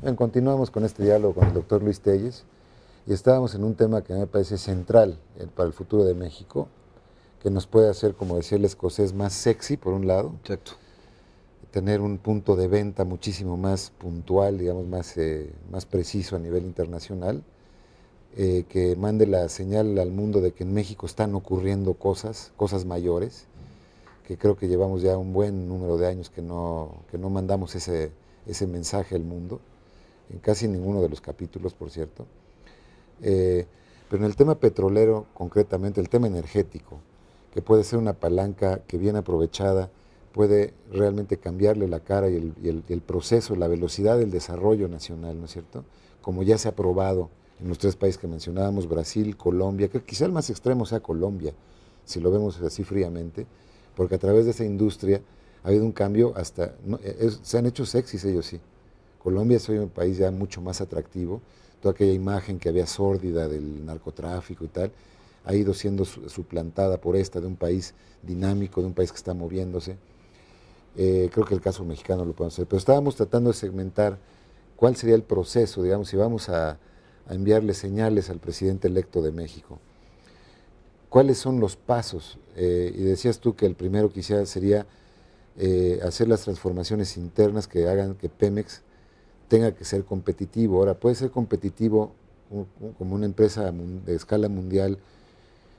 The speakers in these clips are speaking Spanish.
Bien, continuamos con este diálogo con el doctor Luis Telles y estábamos en un tema que me parece central para el futuro de México, que nos puede hacer, como decía el escocés, más sexy, por un lado. Exacto. Tener un punto de venta muchísimo más puntual, digamos, más preciso a nivel internacional, que mande la señal al mundo de que en México están ocurriendo cosas mayores, que creo que llevamos ya un buen número de años que no mandamos ese mensaje al mundo, en casi ninguno de los capítulos, por cierto. Pero en el tema petrolero, concretamente, el tema energético, que puede ser una palanca que bien aprovechada puede realmente cambiarle la cara y el proceso, la velocidad del desarrollo nacional, ¿no es cierto? Como ya se ha probado en los tres países que mencionábamos, Brasil, Colombia, que quizá el más extremo sea Colombia, si lo vemos así fríamente, porque a través de esa industria ha habido un cambio hasta, se han hecho sexys ellos sí. Colombia es hoy un país ya mucho más atractivo, toda aquella imagen que había sórdida del narcotráfico y tal, ha ido siendo suplantada por esta de un país dinámico, de un país que está moviéndose. Creo que el caso mexicano lo podemos hacer, pero estábamos tratando de segmentar cuál sería el proceso, digamos, si vamos a enviarle señales al presidente electo de México. ¿Cuáles son los pasos? Y decías tú que el primero quizá sería hacer las transformaciones internas que hagan que Pemex tenga que ser competitivo. Ahora, puede ser competitivo como una empresa de escala mundial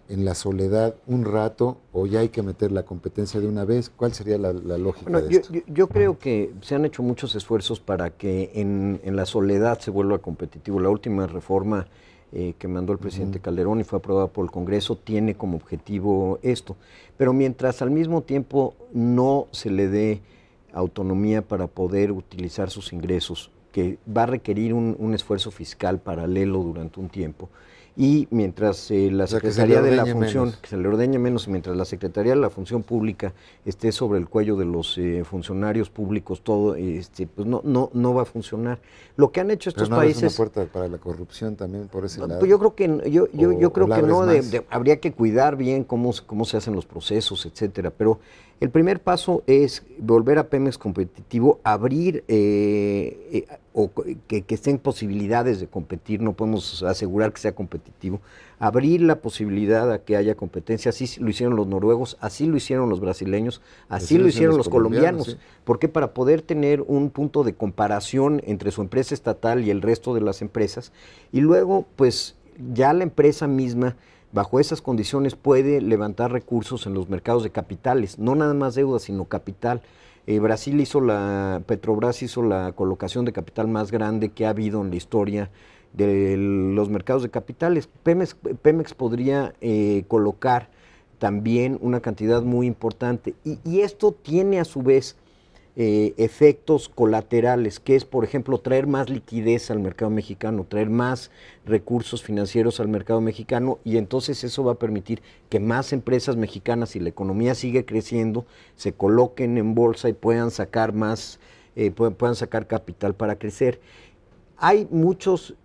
en la soledad un rato, o ya hay que meter la competencia de una vez. ¿Cuál sería la lógica de esto? Yo creo que se han hecho muchos esfuerzos para que en la soledad se vuelva competitivo. La última reforma que mandó el presidente Calderón y fue aprobada por el Congreso tiene como objetivo esto. Pero mientras al mismo tiempo no se le dé autonomía para poder utilizar sus ingresos, que va a requerir un esfuerzo fiscal paralelo durante un tiempo, y mientras la Secretaría de la Función, que se le ordeñe menos, mientras la Secretaría de la Función Pública esté sobre el cuello de los funcionarios públicos, todo, pues no va a funcionar. Lo que han hecho estos países... ¿Es una puerta para la corrupción también por ese lado? Pues yo creo que yo creo que no, habría que cuidar bien cómo se hacen los procesos, etcétera, pero el primer paso es volver a Pemex competitivo, abrir o que estén posibilidades de competir, no podemos asegurar que sea competitivo, abrir la posibilidad a que haya competencia, así lo hicieron los noruegos, así lo hicieron los brasileños, así lo hicieron los colombianos, sí. Porque para poder tener un punto de comparación entre su empresa estatal y el resto de las empresas, y luego pues ya la empresa misma bajo esas condiciones puede levantar recursos en los mercados de capitales, no nada más deuda, sino capital. Petrobras hizo la colocación de capital más grande que ha habido en la historia de los mercados de capitales. Pemex podría colocar también una cantidad muy importante y esto tiene a su vez efectos colaterales, que es, por ejemplo, traer más liquidez al mercado mexicano, traer más recursos financieros al mercado mexicano, y entonces eso va a permitir que más empresas mexicanas, si la economía sigue creciendo, se coloquen en bolsa y puedan sacar puedan sacar capital para crecer. Hay muchos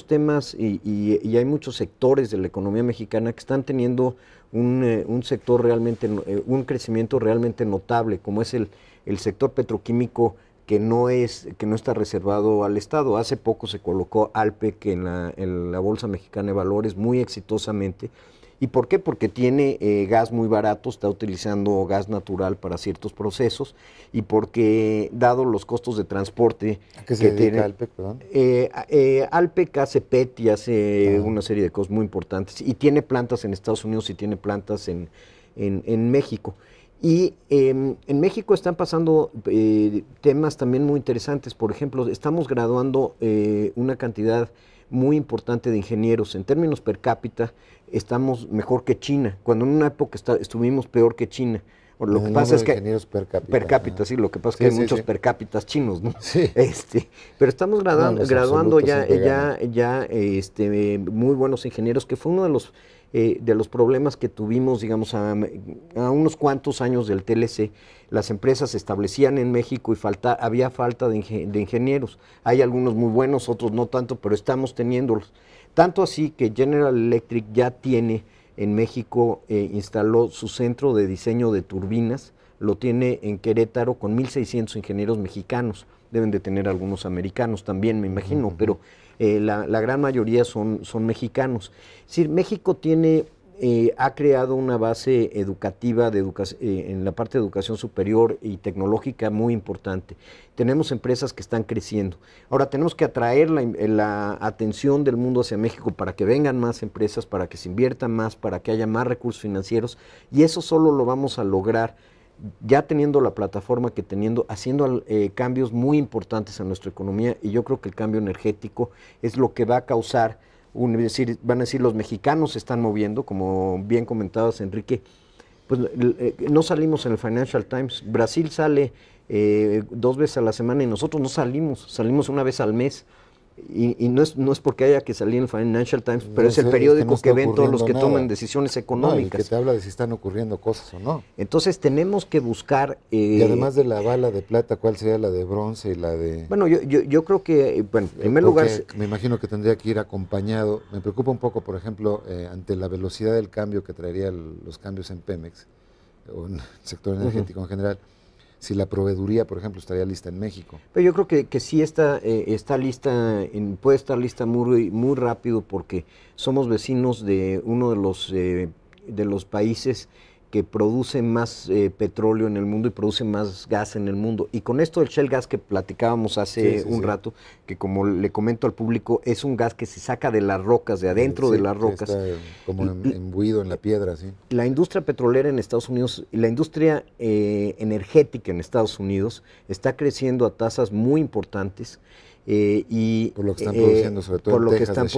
temas y hay muchos sectores de la economía mexicana que están teniendo un sector realmente, un crecimiento realmente notable, como es el sector petroquímico que no está reservado al Estado. Hace poco se colocó Alpek en la Bolsa Mexicana de Valores muy exitosamente. ¿Y por qué? Porque tiene gas muy barato, está utilizando gas natural para ciertos procesos, y porque, dado los costos de transporte... ¿A qué se dedica Alpek, perdón? Alpek hace PET y hace una serie de cosas muy importantes, y tiene plantas en Estados Unidos y tiene plantas en México. Y en México están pasando temas también muy interesantes. Por ejemplo, estamos graduando una cantidad muy importante de ingenieros. En términos per cápita, estamos mejor que China, cuando en una época estuvimos peor que China. Lo que pasa es que ingenieros per cápita, sí, lo que pasa es que hay muchos per cápitas chinos, ¿no? Sí. Pero estamos graduando ya muy buenos ingenieros, que fue uno de los problemas que tuvimos, digamos, a unos cuantos años del TLC. Las empresas se establecían en México y había falta de ingenieros. Hay algunos muy buenos, otros no tanto, pero estamos teniéndolos. Tanto así que General Electric ya tiene en México, instaló su centro de diseño de turbinas, lo tiene en Querétaro con 1,600 ingenieros mexicanos. deben de tener algunos americanos también, me imagino, pero la gran mayoría son mexicanos. Es decir, México ha creado una base educativa en la parte de educación superior y tecnológica muy importante. Tenemos empresas que están creciendo. Ahora tenemos que atraer la atención del mundo hacia México para que vengan más empresas, para que se inviertan más, para que haya más recursos financieros, y eso solo lo vamos a lograr ya teniendo la plataforma haciendo cambios muy importantes en nuestra economía, y yo creo que el cambio energético es lo que va a causar. Van a decir, los mexicanos se están moviendo, como bien comentabas, Enrique. Pues no salimos en el Financial Times. Brasil sale 2 veces a la semana y nosotros no salimos una vez al mes. Y no es porque haya que salir en el Financial Times, pero es el periódico que ven todos los que toman decisiones económicas. No, que te habla de si están ocurriendo cosas o no. Entonces tenemos que buscar... y además de la bala de plata, ¿cuál sería la de bronce y la de...? Bueno, yo creo que, en primer lugar... Me imagino que tendría que ir acompañado. Me preocupa un poco, por ejemplo, ante la velocidad del cambio que traería los cambios en Pemex, o en el sector energético en general, si la proveeduría, por ejemplo, estaría lista en México. Pero yo creo que sí está lista, puede estar lista muy, muy rápido, porque somos vecinos de uno de los países que produce más petróleo en el mundo y produce más gas en el mundo. Y con esto del shale gas que platicábamos hace un rato, que como le comento al público, es un gas que se saca de las rocas, de adentro de las rocas. Está como imbuido en la piedra, sí. La industria petrolera en Estados Unidos, la industria energética en Estados Unidos está creciendo a tasas muy importantes. Y por lo que están produciendo, sobre todo en Texas,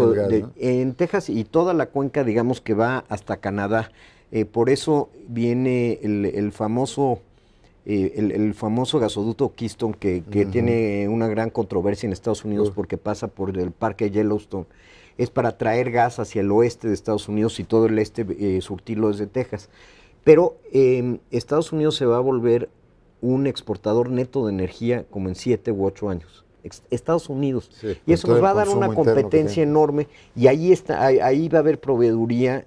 en Texas y toda la cuenca, digamos, que va hasta Canadá. Por eso viene el famoso gasoducto Keystone, que tiene una gran controversia en Estados Unidos porque pasa por el parque Yellowstone. Es para traer gas hacia el oeste de Estados Unidos y todo el este surtirlo desde Texas. Pero Estados Unidos se va a volver un exportador neto de energía como en 7 u 8 años. Estados Unidos. Sí, y eso nos va a dar una competencia enorme, y ahí va a haber proveeduría,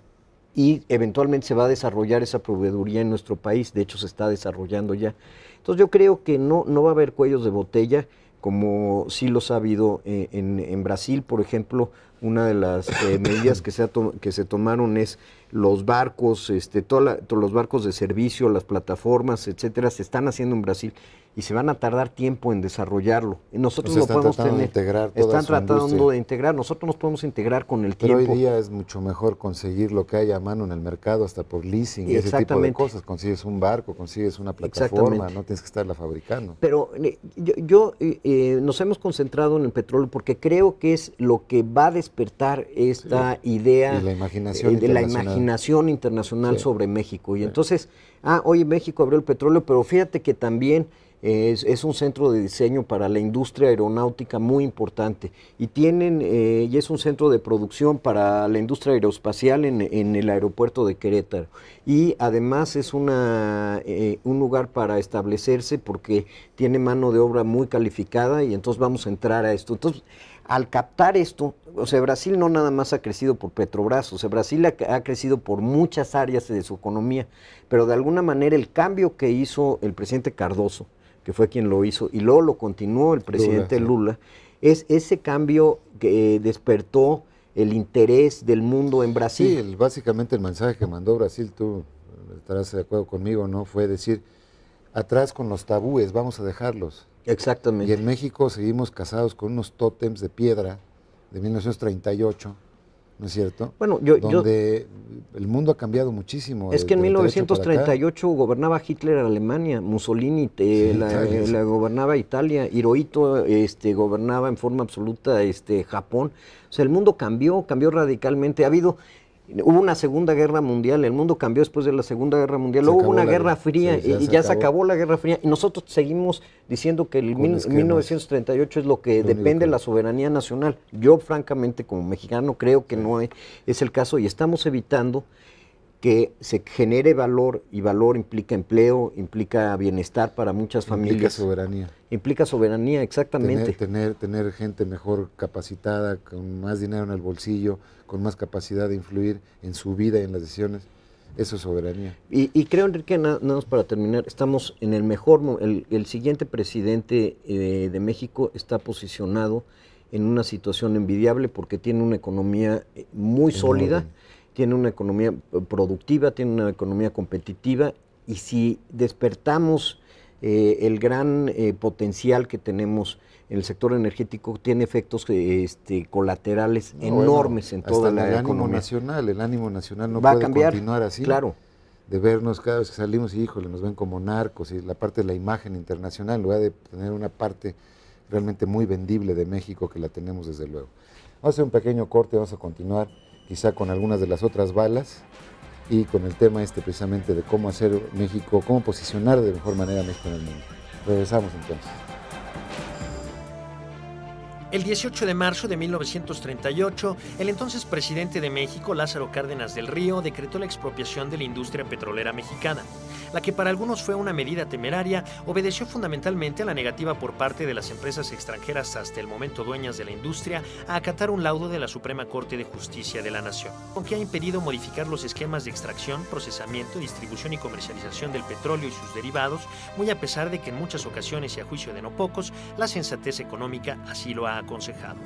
y eventualmente se va a desarrollar esa proveeduría en nuestro país. De hecho, se está desarrollando ya. Entonces yo creo que no va a haber cuellos de botella, como sí los ha habido en Brasil, por ejemplo. Una de las medidas que se tomaron es los barcos, todos los barcos de servicio, las plataformas, etcétera, se están haciendo en Brasil y se van a tardar tiempo en desarrollarlo. Nosotros lo podemos tener. Están tratando de integrar. Nosotros nos podemos integrar con el tiempo. Pero hoy día es mucho mejor conseguir lo que hay a mano en el mercado, hasta por leasing, ese tipo de cosas. Consigues un barco, consigues una plataforma, no tienes que estarla fabricando. Pero nos hemos concentrado en el petróleo porque creo que es lo que va a despertar esta idea de la imaginación internacional sobre México. Y entonces, oye, México abrió el petróleo, pero fíjate que también es un centro de diseño para la industria aeronáutica muy importante, y es un centro de producción para la industria aeroespacial en el aeropuerto de Querétaro, y además es un lugar para establecerse porque tiene mano de obra muy calificada, y entonces vamos a entrar a esto. Entonces, al captar esto, o sea, Brasil no nada más ha crecido por Petrobras, o sea, Brasil ha crecido por muchas áreas de su economía, pero de alguna manera el cambio que hizo el presidente Cardoso, que fue quien lo hizo, y luego lo continuó el presidente Lula, es ese cambio que despertó el interés del mundo en Brasil. Sí, básicamente el mensaje que mandó Brasil, tú estarás de acuerdo conmigo, ¿no? Fue decir, atrás con los tabúes, vamos a dejarlos. Exactamente. Y en México seguimos casados con unos tótems de piedra de 1938, ¿no es cierto? Bueno, donde el mundo ha cambiado muchísimo. Es que en 1938 gobernaba Hitler a Alemania, Mussolini la gobernaba Italia, Hirohito gobernaba en forma absoluta Japón. O sea, el mundo cambió radicalmente. Hubo una Segunda Guerra Mundial, el mundo cambió después de la Segunda Guerra Mundial, luego hubo una Guerra Fría, y ya se acabó la Guerra Fría, y nosotros seguimos diciendo que el 1938 es lo que depende de la soberanía nacional. Yo, francamente, como mexicano, creo que no es el caso, y estamos evitando que se genere valor, y valor implica empleo, implica bienestar para muchas familias. Implica soberanía. Implica soberanía, exactamente. Tener gente mejor capacitada, con más dinero en el bolsillo, con más capacidad de influir en su vida y en las decisiones. Eso es soberanía. Y creo, Enrique, nada más para terminar, estamos en el el siguiente presidente de México está posicionado en una situación envidiable porque tiene una economía muy sólida, tiene una economía productiva, tiene una economía competitiva, y si despertamos el gran potencial que tenemos en el sector energético, tiene efectos colaterales enormes en toda la economía. El ánimo nacional no va puede a cambiar, continuar así. Claro. De vernos cada vez que salimos y, híjole, nos ven como narcos, y la parte de la imagen internacional, en lugar de tener una parte realmente muy vendible de México, que la tenemos desde luego. Vamos a hacer un pequeño corte, vamos a continuar quizá con algunas de las otras balas y con el tema precisamente de cómo hacer México, cómo posicionar de mejor manera a México en el mundo. Regresamos entonces. El 18 de marzo de 1938, el entonces presidente de México, Lázaro Cárdenas del Río, decretó la expropiación de la industria petrolera mexicana. La que para algunos fue una medida temeraria, obedeció fundamentalmente a la negativa por parte de las empresas extranjeras hasta el momento dueñas de la industria a acatar un laudo de la Suprema Corte de Justicia de la Nación, aunque ha impedido modificar los esquemas de extracción, procesamiento, distribución y comercialización del petróleo y sus derivados, muy a pesar de que en muchas ocasiones y a juicio de no pocos, la sensatez económica así lo ha aconsejado.